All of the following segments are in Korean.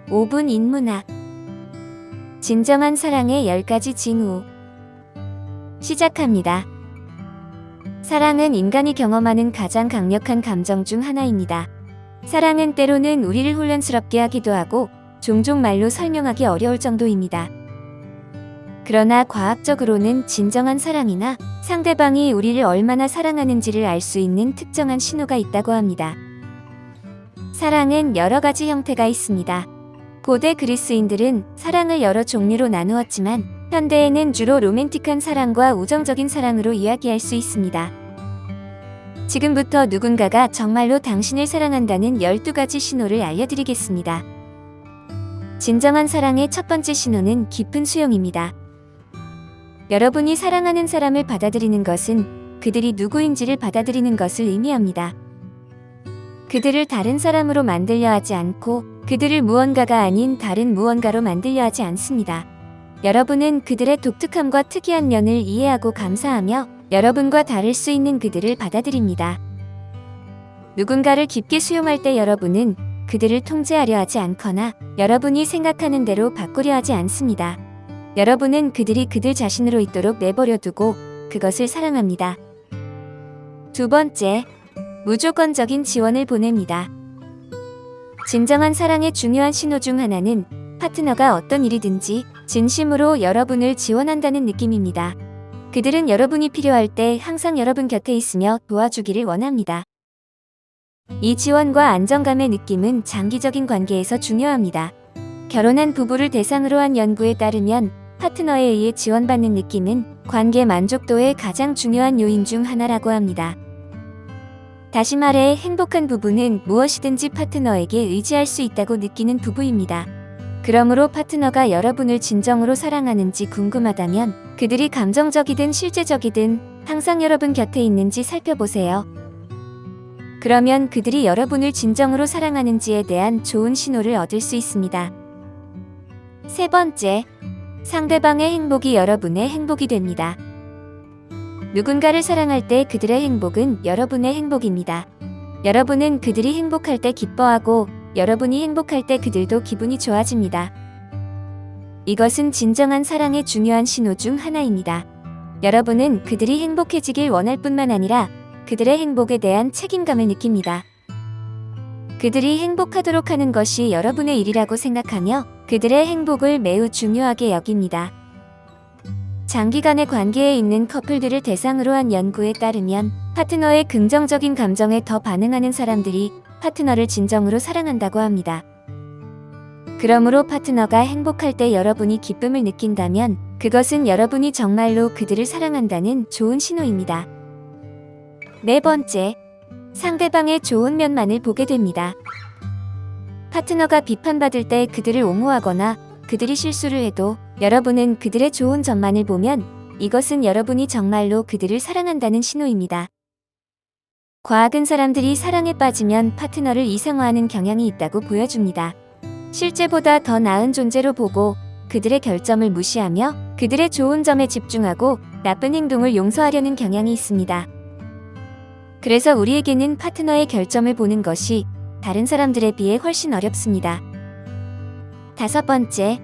5분 인문학. 진정한 사랑의 10가지 징후. 시작합니다. 사랑은 인간이 경험하는 가장 강력한 감정 중 하나입니다. 사랑은 때로는 우리를 혼란스럽게 하기도 하고 종종 말로 설명하기 어려울 정도입니다. 그러나 과학적으로는 진정한 사랑이나 상대방이 우리를 얼마나 사랑하는지를 알 수 있는 특정한 신호가 있다고 합니다. 사랑은 여러 가지 형태가 있습니다. 고대 그리스인들은 사랑을 여러 종류로 나누었지만 현대에는 주로 로맨틱한 사랑과 우정적인 사랑으로 이야기할 수 있습니다. 지금부터 누군가가 정말로 당신을 사랑한다는 12가지 신호를 알려드리겠습니다. 진정한 사랑의 첫 번째 신호는 깊은 수용입니다. 여러분이 사랑하는 사람을 받아들이는 것은 그들이 누구인지를 받아들이는 것을 의미합니다. 그들을 다른 사람으로 만들려 하지 않고 그들을 무언가가 아닌 다른 무언가로 만들려 하지 않습니다. 여러분은 그들의 독특함과 특이한 면을 이해하고 감사하며 여러분과 다를 수 있는 그들을 받아들입니다. 누군가를 깊게 수용할 때 여러분은 그들을 통제하려 하지 않거나 여러분이 생각하는 대로 바꾸려 하지 않습니다. 여러분은 그들이 그들 자신으로 있도록 내버려 두고 그것을 사랑합니다. 두 번째, 무조건적인 지원을 보냅니다. 진정한 사랑의 중요한 신호 중 하나는 파트너가 어떤 일이든지 진심으로 여러분을 지원한다는 느낌입니다. 그들은 여러분이 필요할 때 항상 여러분 곁에 있으며 도와주기를 원합니다. 이 지원과 안정감의 느낌은 장기적인 관계에서 중요합니다. 결혼한 부부를 대상으로 한 연구에 따르면 파트너에 의해 지원받는 느낌은 관계 만족도의 가장 중요한 요인 중 하나라고 합니다. 다시 말해 행복한 부부는 무엇이든지 파트너에게 의지할 수 있다고 느끼는 부부입니다. 그러므로 파트너가 여러분을 진정으로 사랑하는지 궁금하다면 그들이 감정적이든 실제적이든 항상 여러분 곁에 있는지 살펴보세요. 그러면 그들이 여러분을 진정으로 사랑하는지에 대한 좋은 신호를 얻을 수 있습니다. 세 번째, 상대방의 행복이 여러분의 행복이 됩니다. 누군가를 사랑할 때 그들의 행복은 여러분의 행복입니다. 여러분은 그들이 행복할 때 기뻐하고 여러분이 행복할 때 그들도 기분이 좋아집니다. 이것은 진정한 사랑의 중요한 신호 중 하나입니다. 여러분은 그들이 행복해지길 원할 뿐만 아니라 그들의 행복에 대한 책임감을 느낍니다. 그들이 행복하도록 하는 것이 여러분의 일이라고 생각하며 그들의 행복을 매우 중요하게 여깁니다. 장기간의 관계에 있는 커플들을 대상으로 한 연구에 따르면 파트너의 긍정적인 감정에 더 반응하는 사람들이 파트너를 진정으로 사랑한다고 합니다. 그러므로 파트너가 행복할 때 여러분이 기쁨을 느낀다면 그것은 여러분이 정말로 그들을 사랑한다는 좋은 신호입니다. 네 번째, 상대방의 좋은 면만을 보게 됩니다. 파트너가 비판받을 때 그들을 옹호하거나 그들이 실수를 해도 여러분은 그들의 좋은 점만을 보면 이것은 여러분이 정말로 그들을 사랑한다는 신호입니다. 과학은 사람들이 사랑에 빠지면 파트너를 이상화하는 경향이 있다고 보여줍니다. 실제보다 더 나은 존재로 보고 그들의 결점을 무시하며 그들의 좋은 점에 집중하고 나쁜 행동을 용서하려는 경향이 있습니다. 그래서 우리에게는 파트너의 결점을 보는 것이 다른 사람들에 비해 훨씬 어렵습니다. 다섯 번째,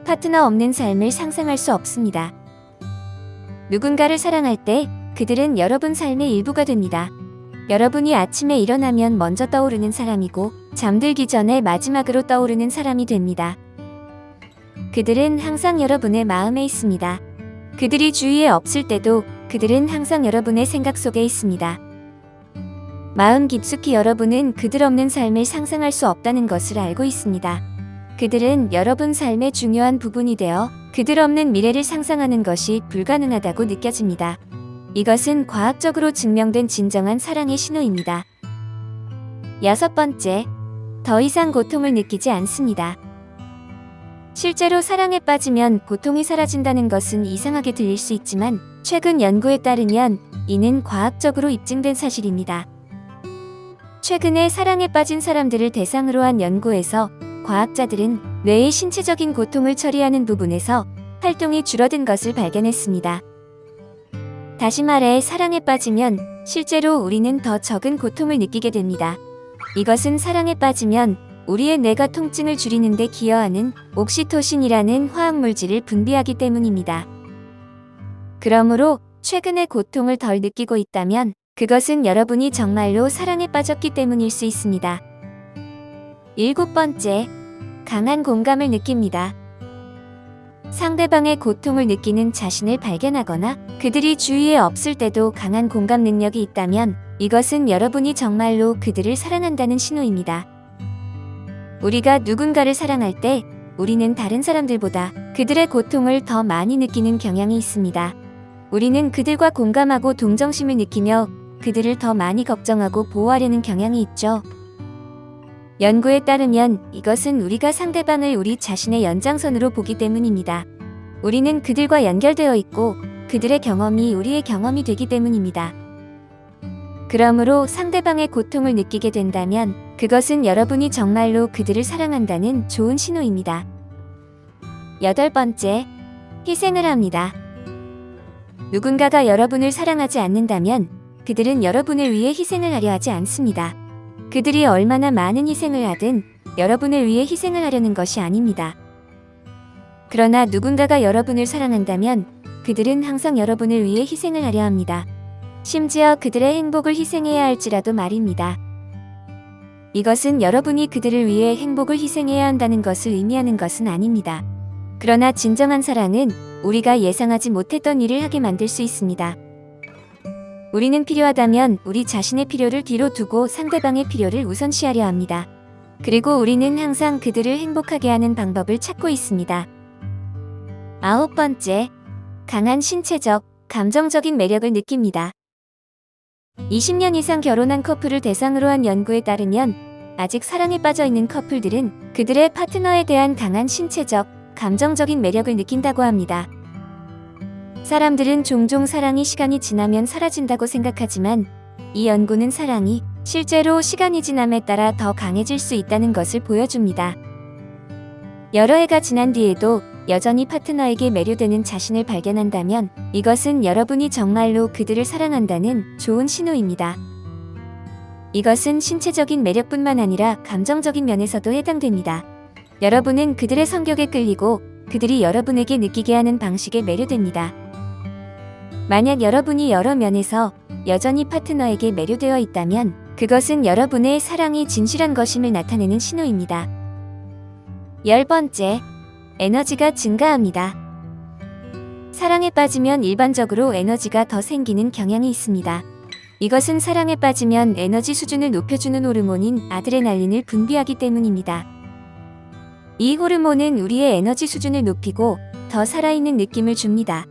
파트너 없는 삶을 상상할 수 없습니다. 누군가를 사랑할 때 그들은 여러분 삶의 일부가 됩니다. 여러분이 아침에 일어나면 먼저 떠오르는 사람이고 잠들기 전에 마지막으로 떠오르는 사람이 됩니다. 그들은 항상 여러분의 마음에 있습니다. 그들이 주위에 없을 때도 그들은 항상 여러분의 생각 속에 있습니다. 마음 깊숙이 여러분은 그들 없는 삶을 상상할 수 없다는 것을 알고 있습니다. 그들은 여러분 삶의 중요한 부분이 되어 그들 없는 미래를 상상하는 것이 불가능하다고 느껴집니다. 이것은 과학적으로 증명된 진정한 사랑의 신호입니다. 여섯 번째, 더 이상 고통을 느끼지 않습니다. 실제로 사랑에 빠지면 고통이 사라진다는 것은 이상하게 들릴 수 있지만 최근 연구에 따르면 이는 과학적으로 입증된 사실입니다. 최근에 사랑에 빠진 사람들을 대상으로 한 연구에서 과학자들은 뇌의 신체적인 고통을 처리하는 부분에서 활동이 줄어든 것을 발견했습니다. 다시 말해 사랑에 빠지면 실제로 우리는 더 적은 고통을 느끼게 됩니다. 이것은 사랑에 빠지면 우리의 뇌가 통증을 줄이는 데 기여하는 옥시토신이라는 화학물질을 분비하기 때문입니다. 그러므로 최근에 고통을 덜 느끼고 있다면 그것은 여러분이 정말로 사랑에 빠졌기 때문일 수 있습니다. 7번째, 강한 공감을 느낍니다. 상대방의 고통을 느끼는 자신을 발견하거나 그들이 주위에 없을 때도 강한 공감 능력이 있다면 이것은 여러분이 정말로 그들을 사랑한다는 신호입니다. 우리가 누군가를 사랑할 때 우리는 다른 사람들보다 그들의 고통을 더 많이 느끼는 경향이 있습니다. 우리는 그들과 공감하고 동정심을 느끼며 그들을 더 많이 걱정하고 보호하려는 경향이 있죠. 연구에 따르면 이것은 우리가 상대방을 우리 자신의 연장선으로 보기 때문입니다. 우리는 그들과 연결되어 있고 그들의 경험이 우리의 경험이 되기 때문입니다. 그러므로 상대방의 고통을 느끼게 된다면 그것은 여러분이 정말로 그들을 사랑한다는 좋은 신호입니다. 8번째, 희생을 합니다. 누군가가 여러분을 사랑하지 않는다면 그들은 여러분을 위해 희생을 하려 하지 않습니다. 그들이 얼마나 많은 희생을 하든 여러분을 위해 희생을 하려는 것이 아닙니다. 그러나 누군가가 여러분을 사랑한다면 그들은 항상 여러분을 위해 희생을 하려 합니다. 심지어 그들의 행복을 희생해야 할지라도 말입니다. 이것은 여러분이 그들을 위해 행복을 희생해야 한다는 것을 의미하는 것은 아닙니다. 그러나 진정한 사랑은 우리가 예상하지 못했던 일을 하게 만들 수 있습니다. 우리는 필요하다면 우리 자신의 필요를 뒤로 두고 상대방의 필요를 우선시하려 합니다. 그리고 우리는 항상 그들을 행복하게 하는 방법을 찾고 있습니다. 9번째, 강한 신체적, 감정적인 매력을 느낍니다. 20년 이상 결혼한 커플을 대상으로 한 연구에 따르면 아직 사랑에 빠져 있는 커플들은 그들의 파트너에 대한 강한 신체적, 감정적인 매력을 느낀다고 합니다. 사람들은 종종 사랑이 시간이 지나면 사라진다고 생각하지만 이 연구는 사랑이 실제로 시간이 지남에 따라 더 강해질 수 있다는 것을 보여줍니다. 여러 해가 지난 뒤에도 여전히 파트너에게 매료되는 자신을 발견한다면 이것은 여러분이 정말로 그들을 사랑한다는 좋은 신호입니다. 이것은 신체적인 매력뿐만 아니라 감정적인 면에서도 해당됩니다. 여러분은 그들의 성격에 끌리고 그들이 여러분에게 느끼게 하는 방식에 매료됩니다. 만약 여러분이 여러 면에서 여전히 파트너에게 매료되어 있다면 그것은 여러분의 사랑이 진실한 것임을 나타내는 신호입니다. 10번째, 에너지가 증가합니다. 사랑에 빠지면 일반적으로 에너지가 더 생기는 경향이 있습니다. 이것은 사랑에 빠지면 에너지 수준을 높여주는 호르몬인 아드레날린을 분비하기 때문입니다. 이 호르몬은 우리의 에너지 수준을 높이고 더 살아있는 느낌을 줍니다.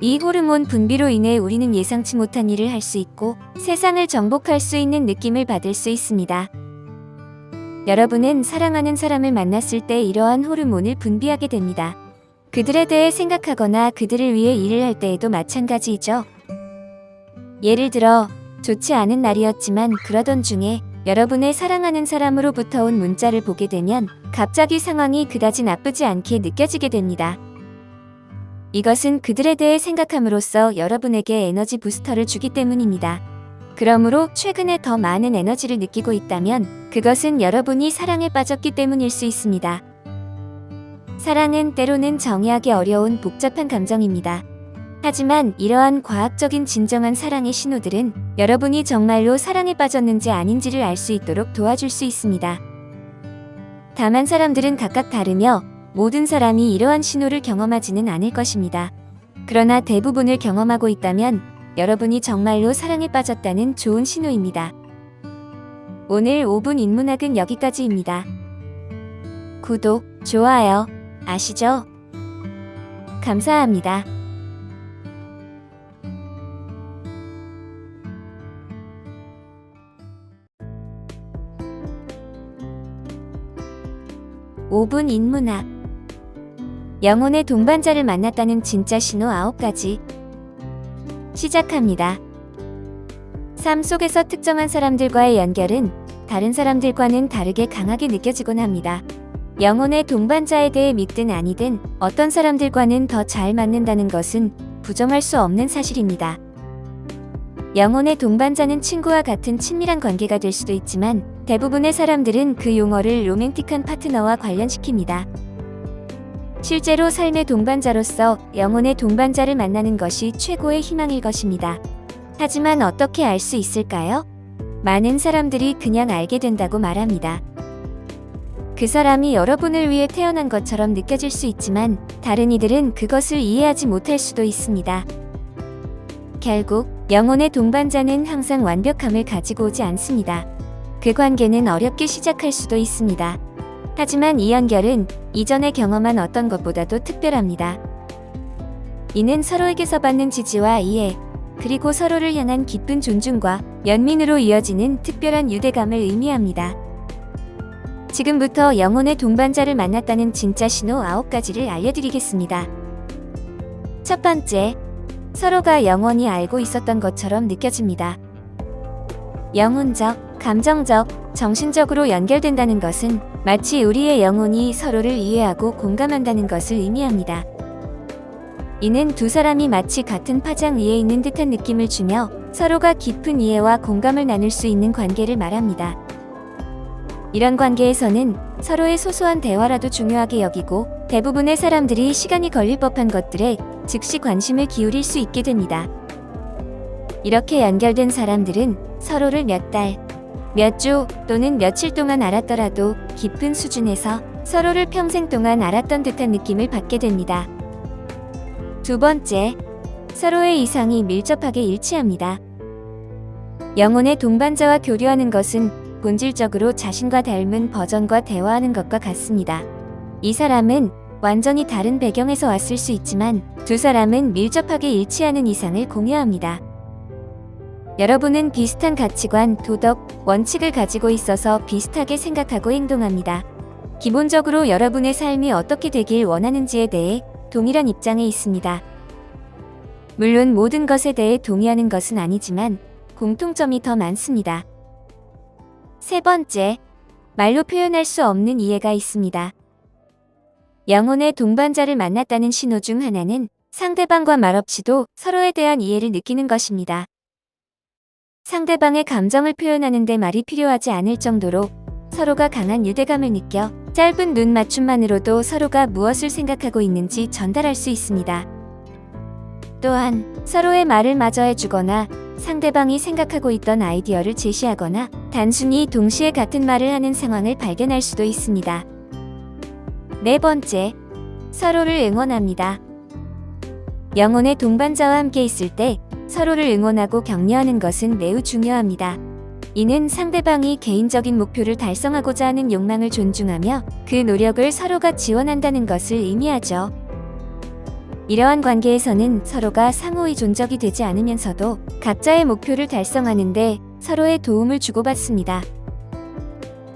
이 호르몬 분비로 인해 우리는 예상치 못한 일을 할 수 있고 세상을 정복할 수 있는 느낌을 받을 수 있습니다. 여러분은 사랑하는 사람을 만났을 때 이러한 호르몬을 분비하게 됩니다. 그들에 대해 생각하거나 그들을 위해 일을 할 때에도 마찬가지이죠. 예를 들어 좋지 않은 날이었지만 그러던 중에 여러분의 사랑하는 사람으로부터 온 문자를 보게 되면 갑자기 상황이 그다지 나쁘지 않게 느껴지게 됩니다. 이것은 그들에 대해 생각함으로써 여러분에게 에너지 부스터를 주기 때문입니다. 그러므로 최근에 더 많은 에너지를 느끼고 있다면 그것은 여러분이 사랑에 빠졌기 때문일 수 있습니다. 사랑은 때로는 정의하기 어려운 복잡한 감정입니다. 하지만 이러한 과학적인 진정한 사랑의 신호들은 여러분이 정말로 사랑에 빠졌는지 아닌지를 알 수 있도록 도와줄 수 있습니다. 다만 사람들은 각각 다르며 모든 사람이 이러한 신호를 경험하지는 않을 것입니다. 그러나 대부분을 경험하고 있다면 여러분이 정말로 사랑에 빠졌다는 좋은 신호입니다. 오늘 5분 인문학은 여기까지입니다. 구독, 좋아요, 아시죠? 감사합니다. (5분) 인문학 영혼의 동반자를 만났다는 진짜 신호 9가지 시작합니다. 삶 속에서 특정한 사람들과의 연결은 다른 사람들과는 다르게 강하게 느껴지곤 합니다. 영혼의 동반자에 대해 믿든 아니든 어떤 사람들과는 더 잘 맞는다는 것은 부정할 수 없는 사실입니다. 영혼의 동반자는 친구와 같은 친밀한 관계가 될 수도 있지만 대부분의 사람들은 그 용어를 로맨틱한 파트너와 관련시킵니다. 실제로 삶의 동반자로서 영혼의 동반자를 만나는 것이 최고의 희망일 것입니다. 하지만 어떻게 알 수 있을까요? 많은 사람들이 그냥 알게 된다고 말합니다. 그 사람이 여러분을 위해 태어난 것처럼 느껴질 수 있지만 다른 이들은 그것을 이해하지 못할 수도 있습니다. 결국 영혼의 동반자는 항상 완벽함을 가지고 오지 않습니다. 그 관계는 어렵게 시작할 수도 있습니다. 하지만 이 연결은 이전에 경험한 어떤 것보다도 특별합니다. 이는 서로에게서 받는 지지와 이해, 그리고 서로를 향한 깊은 존중과 연민으로 이어지는 특별한 유대감을 의미합니다. 지금부터 영혼의 동반자를 만났다는 진짜 신호 9가지를 알려드리겠습니다. 첫 번째, 서로가 영원히 알고 있었던 것처럼 느껴집니다. 영혼적, 감정적, 정신적으로 연결된다는 것은 마치 우리의 영혼이 서로를 이해하고 공감한다는 것을 의미합니다. 이는 두 사람이 마치 같은 파장 위에 있는 듯한 느낌을 주며 서로가 깊은 이해와 공감을 나눌 수 있는 관계를 말합니다. 이런 관계에서는 서로의 소소한 대화라도 중요하게 여기고 대부분의 사람들이 시간이 걸릴 법한 것들에 즉시 관심을 기울일 수 있게 됩니다. 이렇게 연결된 사람들은 서로를 몇 달, 몇 주 또는 며칠 동안 알았더라도 깊은 수준에서 서로를 평생 동안 알았던 듯한 느낌을 받게 됩니다. 두 번째, 서로의 이상이 밀접하게 일치합니다. 영혼의 동반자와 교류하는 것은 본질적으로 자신과 닮은 버전과 대화하는 것과 같습니다. 이 사람은 완전히 다른 배경에서 왔을 수 있지만 두 사람은 밀접하게 일치하는 이상을 공유합니다. 여러분은 비슷한 가치관, 도덕, 원칙을 가지고 있어서 비슷하게 생각하고 행동합니다. 기본적으로 여러분의 삶이 어떻게 되길 원하는지에 대해 동일한 입장에 있습니다. 물론 모든 것에 대해 동의하는 것은 아니지만 공통점이 더 많습니다. 세 번째, 말로 표현할 수 없는 이해가 있습니다. 영혼의 동반자를 만났다는 신호 중 하나는 상대방과 말없이도 서로에 대한 이해를 느끼는 것입니다. 상대방의 감정을 표현하는 데 말이 필요하지 않을 정도로 서로가 강한 유대감을 느껴 짧은 눈 맞춤만으로도 서로가 무엇을 생각하고 있는지 전달할 수 있습니다. 또한 서로의 말을 마저 해주거나 상대방이 생각하고 있던 아이디어를 제시하거나 단순히 동시에 같은 말을 하는 상황을 발견할 수도 있습니다. 네 번째, 서로를 응원합니다. 영혼의 동반자와 함께 있을 때 서로를 응원하고 격려하는 것은 매우 중요합니다. 이는 상대방이 개인적인 목표를 달성하고자 하는 욕망을 존중하며 그 노력을 서로가 지원한다는 것을 의미하죠. 이러한 관계에서는 서로가 상호 의존적이 되지 않으면서도 각자의 목표를 달성하는데 서로의 도움을 주고받습니다.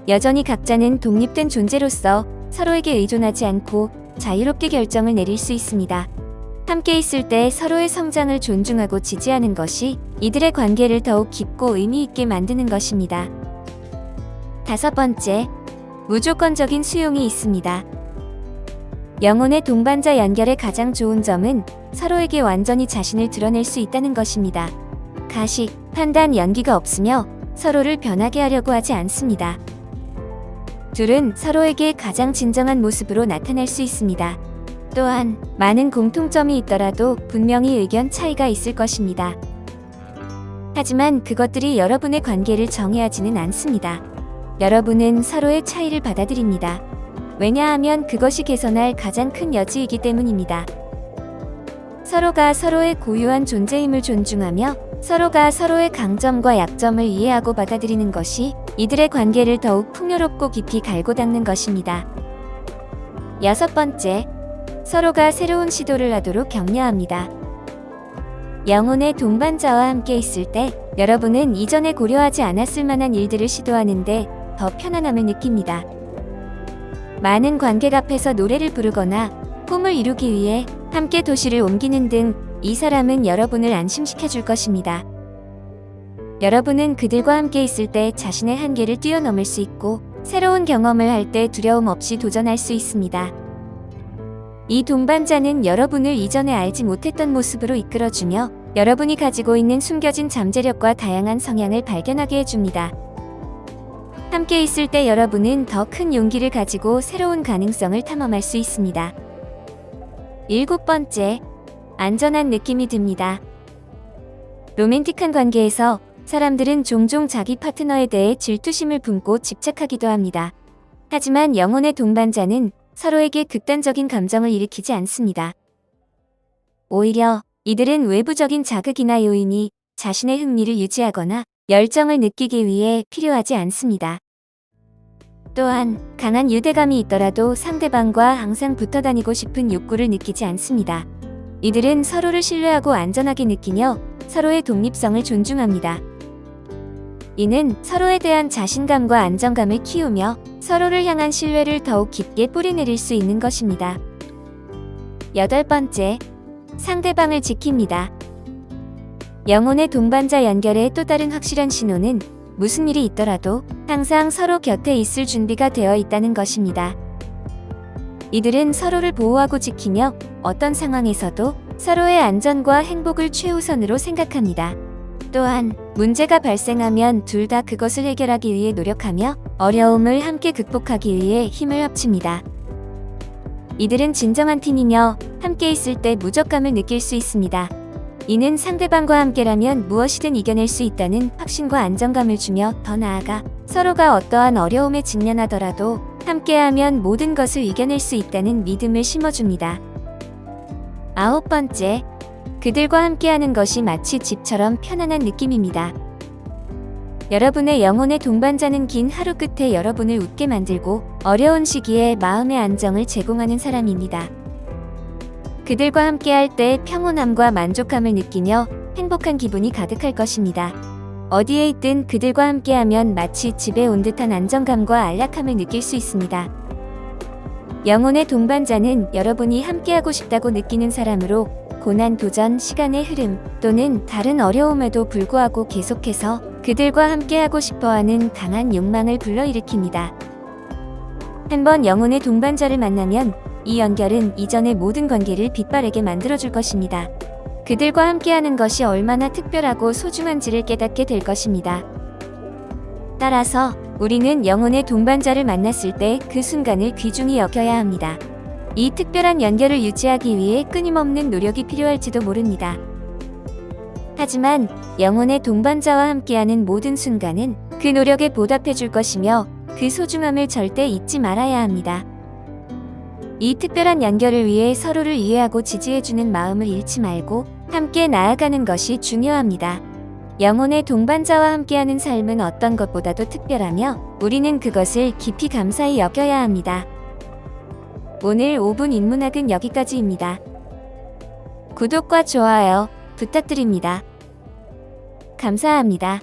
여전히 각자는 독립된 존재로서 서로에게 의존하지 않고 자유롭게 결정을 내릴 수 있습니다. 함께 있을 때 서로의 성장을 존중하고 지지하는 것이 이들의 관계를 더욱 깊고 의미 있게 만드는 것입니다. 다섯 번째, 무조건적인 수용이 있습니다. 영혼의 동반자 연결의 가장 좋은 점은 서로에게 완전히 자신을 드러낼 수 있다는 것입니다. 가식, 판단, 연기가 없으며 서로를 변하게 하려고 하지 않습니다. 둘은 서로에게 가장 진정한 모습으로 나타날 수 있습니다. 또한 많은 공통점이 있더라도 분명히 의견 차이가 있을 것입니다. 하지만 그것들이 여러분의 관계를 정의하지는 않습니다. 여러분은 서로의 차이를 받아들입니다. 왜냐하면 그것이 개선할 가장 큰 여지이기 때문입니다. 서로가 서로의 고유한 존재임을 존중하며 서로가 서로의 강점과 약점을 이해하고 받아들이는 것이 이들의 관계를 더욱 풍요롭고 깊이 갈고 닦는 것입니다. 여섯 번째, 서로가 새로운 시도를 하도록 격려합니다. 영혼의 동반자와 함께 있을 때 여러분은 이전에 고려하지 않았을 만한 일들을 시도하는데 더 편안함을 느낍니다. 많은 관객 앞에서 노래를 부르거나 꿈을 이루기 위해 함께 도시를 옮기는 등 이 사람은 여러분을 안심시켜 줄 것입니다. 여러분은 그들과 함께 있을 때 자신의 한계를 뛰어넘을 수 있고 새로운 경험을 할 때 두려움 없이 도전할 수 있습니다. 이 동반자는 여러분을 이전에 알지 못했던 모습으로 이끌어주며 여러분이 가지고 있는 숨겨진 잠재력과 다양한 성향을 발견하게 해줍니다. 함께 있을 때 여러분은 더 큰 용기를 가지고 새로운 가능성을 탐험할 수 있습니다. 7번째, 안전한 느낌이 듭니다. 로맨틱한 관계에서 사람들은 종종 자기 파트너에 대해 질투심을 품고 집착하기도 합니다. 하지만 영혼의 동반자는 서로에게 극단적인 감정을 일으키지 않습니다. 오히려 이들은 외부적인 자극이나 요인이 자신의 흥미를 유지하거나 열정을 느끼기 위해 필요하지 않습니다. 또한 강한 유대감이 있더라도 상대방과 항상 붙어 다니고 싶은 욕구를 느끼지 않습니다. 이들은 서로를 신뢰하고 안전하게 느끼며 서로의 독립성을 존중합니다. 이는 서로에 대한 자신감과 안정감을 키우며 서로를 향한 신뢰를 더욱 깊게 뿌리내릴 수 있는 것입니다. 8번째, 상대방을 지킵니다. 영혼의 동반자 연결의 또 다른 확실한 신호는 무슨 일이 있더라도 항상 서로 곁에 있을 준비가 되어 있다는 것입니다. 이들은 서로를 보호하고 지키며 어떤 상황에서도 서로의 안전과 행복을 최우선으로 생각합니다. 또한 문제가 발생하면 둘 다 그것을 해결하기 위해 노력하며 어려움을 함께 극복하기 위해 힘을 합칩니다. 이들은 진정한 팀이며 함께 있을 때 무적감을 느낄 수 있습니다. 이는 상대방과 함께라면 무엇이든 이겨낼 수 있다는 확신과 안정감을 주며 더 나아가 서로가 어떠한 어려움에 직면하더라도 함께하면 모든 것을 이겨낼 수 있다는 믿음을 심어줍니다. 9번째, 그들과 함께하는 것이 마치 집처럼 편안한 느낌입니다. 여러분의 영혼의 동반자는 긴 하루 끝에 여러분을 웃게 만들고 어려운 시기에 마음의 안정을 제공하는 사람입니다. 그들과 함께할 때 평온함과 만족감을 느끼며 행복한 기분이 가득할 것입니다. 어디에 있든 그들과 함께하면 마치 집에 온 듯한 안정감과 안락함을 느낄 수 있습니다. 영혼의 동반자는 여러분이 함께하고 싶다고 느끼는 사람으로 고난, 도전, 시간의 흐름 또는 다른 어려움에도 불구하고 계속해서 그들과 함께하고 싶어하는 강한 욕망을 불러일으킵니다. 한번 영혼의 동반자를 만나면 이 연결은 이전의 모든 관계를 빛바래게 만들어줄 것입니다. 그들과 함께하는 것이 얼마나 특별하고 소중한지를 깨닫게 될 것입니다. 따라서 우리는 영혼의 동반자를 만났을 때 그 순간을 귀중히 여겨야 합니다. 이 특별한 연결을 유지하기 위해 끊임없는 노력이 필요할지도 모릅니다. 하지만 영혼의 동반자와 함께하는 모든 순간은 그 노력에 보답해줄 것이며 그 소중함을 절대 잊지 말아야 합니다. 이 특별한 연결을 위해 서로를 이해하고 지지해주는 마음을 잃지 말고 함께 나아가는 것이 중요합니다. 영혼의 동반자와 함께하는 삶은 어떤 것보다도 특별하며 우리는 그것을 깊이 감사히 여겨야 합니다. 오늘 5분 인문학은 여기까지입니다. 구독과 좋아요 부탁드립니다. 감사합니다.